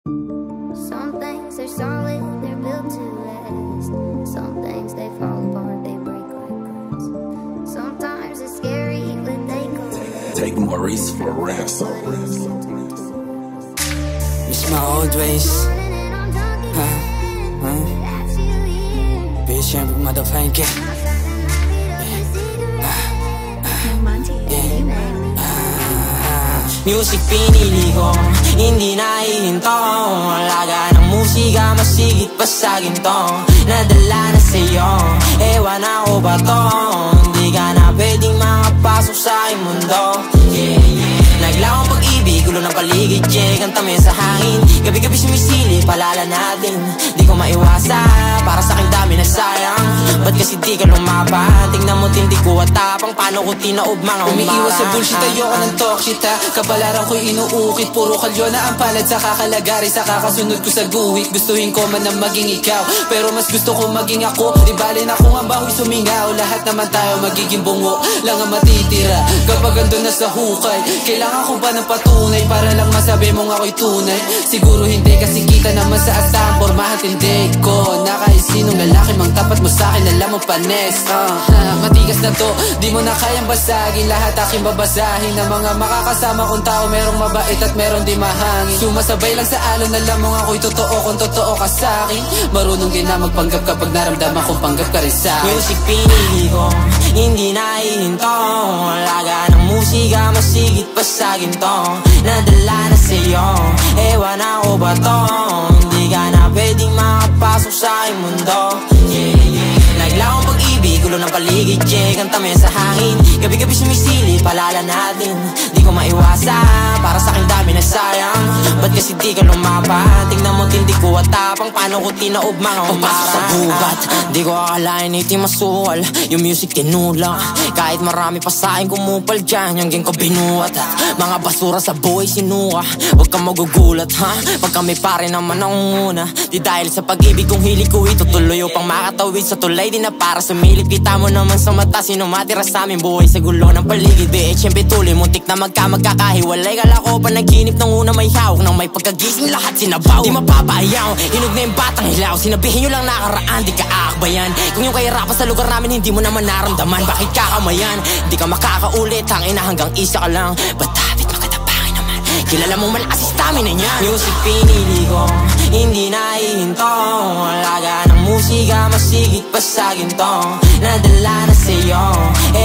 Some things are solid, they're built to last. Some things they fall apart, they break like glass. Sometimes it's scary, but they collapse. Take Maurice for ransom. Miss my old ways. Bitch, I'm with motherfucking. Music pinili ko, hindi nahihinto. Laga ng musika, masigit pa sa ginto. Nadala na sa'yo, ewan ako ba to? Hindi ka na pwedeng makapasok sa aking mundo. Naglawang pag-ibig, gulo ng paligid, kantami sa hangin. Gabi-gabi sumisili, palala natin. Di ko maiwasan, para sa aking dami na sayang. Ba't kasi di ka lumaban? Tingnan mo tindi ko at tapang, paano ko tinaob mga umara. Umiiwas sa bullshit, ayoko ng talkshita. Kabalaran ko'y inuukit, puro kalyo na ang palad sa kakalagari. Sa kakasunod ko sa guhit, gustuhin ko man na maging ikaw, pero mas gusto ko maging ako. Di bali na kung ang bahoy sumingaw, lahat naman tayo magiging bungo lang ang matitira. Kapag andun na sa hukay, kailangan ko ba ng patunay para lang masabi mong ako'y tunay? Siguro hindi, kasi kita naman sa asang pormahan tindig ko. Na kahit sinong lalaki mang tapat mo sa'kin, alam mo panes. Matigas na to, di mo na kayang basagin. Lahat aking babasahin ng mga makakasama kong tao, merong mabait at meron di mahangin. Sumasabay lang sa alon, alam mo ako'y totoo kung totoo ka sa'kin. Marunong din na magpanggap kapag naramdaman kong panggap ka rin sa'kin. Music pinili ko, hindi nahihinto. Laga ng musika, masigit pa sa ginto. Nadala na sa'yo, ewan ako ba to? Hindi ka na pwedeng makapasok sa aking mundo. Naglawang pag-ibig, gulo ng paligid, kantami sa hangin. Gabi-gabi sumisili, palala natin. Di ko maiwasan, para sa aking dami na sayang. Ba't kasi di ka lumaban? Tingnan mo tindi ko at tapang, paano ko tinaob mga umara. Pagpasok sa gubat, di ko akalain iti masukal. Yung music tinulak, kahit marami pa sa akin kumupal dyan. Yung gang ko binuhat, mga basura sa buhay sinuka. Huwag kang magugulat ha, pag kami pare naman ang una. Di dahil sa pag-ibig kong hilig ko itutuloy upang makatawid sa tulay. Di na para sumilip, kita mo naman sa mata sino matira sa aming buhay sa gulo ng paligid. BHMP tuloy, muntik na magkakahiwalay. Kala ko pa naginip ng una may hawak, nang may pagkagising lahat sinabaw. Di mapapayaw, hinog na yung batang hilaw. Sinabihin nyo lang nakaraan, di ka aakbayan. Kung yung kahirapan sa lugar namin hindi mo naman naramdaman, bakit kakamayan? Di ka makakaulit, hangin na hanggang isa ka lang. Ba't habit makatapangin naman, kilala mong malakas stamina niya. Music pinili ko, hindi nahihinto. Laga ng musika, masigit pa sa ginto. Nadala na sa'yo,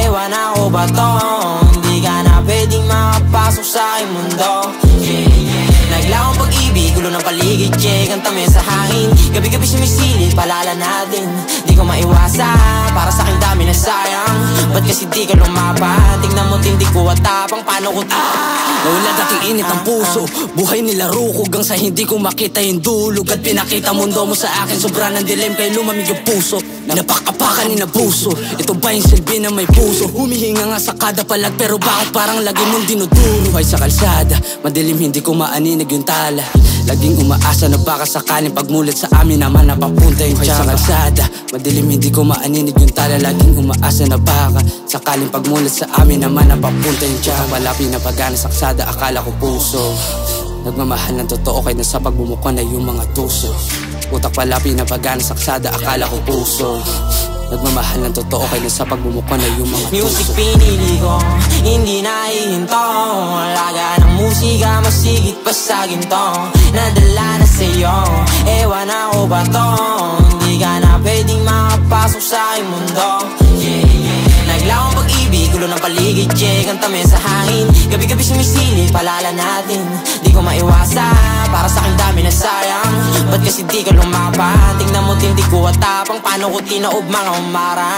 ewan ako ba to? Hindi ka na pwedeng makapasok sa aking mundo. Naglawang pag-ibig, gulo ng paligid, kantami sa hangin. Gabi-gabi sumisili, palala natin. Di ko maiwasan, para sa aking dami na sayang. Ba't kasi di ka lumaban? Tingnan mo tindi ko at tapang, paano ko Nawala dating init ang puso, buhay nilaro ko hanggang sa hindi ko makita yung dulog. At pinakita mundo mo sa akin, sobra ng dilim kaya lumamig yung puso. Napakapakan ni na puso, ito ba yung silbi na may puso? Humihinga nga sa kada palag, pero bakit parang lagi mong dinuduro? Buhay sa kalsada, madilim hindi ko maaninag yung tala. Laging umaasa na baka sakaling pagmulat sa amin naman napapunta yung tsaka. Buhay sa kalsada, madilim hindi ko maaninag yung tala. Laging umaasa na baka sakaling pagmulat sa amin naman napapunta yung tsaka. Malapit na pagana sa kalsada, akala ko puso. Nagmamahal ng totoo kaya nasa pagbumuko na yung mga tuso. Utak palapi na pagana sa kalsada, akala ko puso. Nagmamahal ng totoo kaya nasa pagbumuko na yung mga tuso. Music pinili ko, hindi nahihinto. Laga ng musika, masigit pa sa ginto. Nadala na sa'yo, ewan ako ba to? Hindi ka na pwedeng makapasok sa aking mundo. Naglawang pag-ibig, gulo ng paligid, kantami sa hangin. Gabi-gabi sumisili, palala natin. Di ko maiwasan, para sa aking dami na sayang. Ba't kasi di ka lumaban? Tingnan mo tindi ko at tapang, paano ko tinaob mga umara.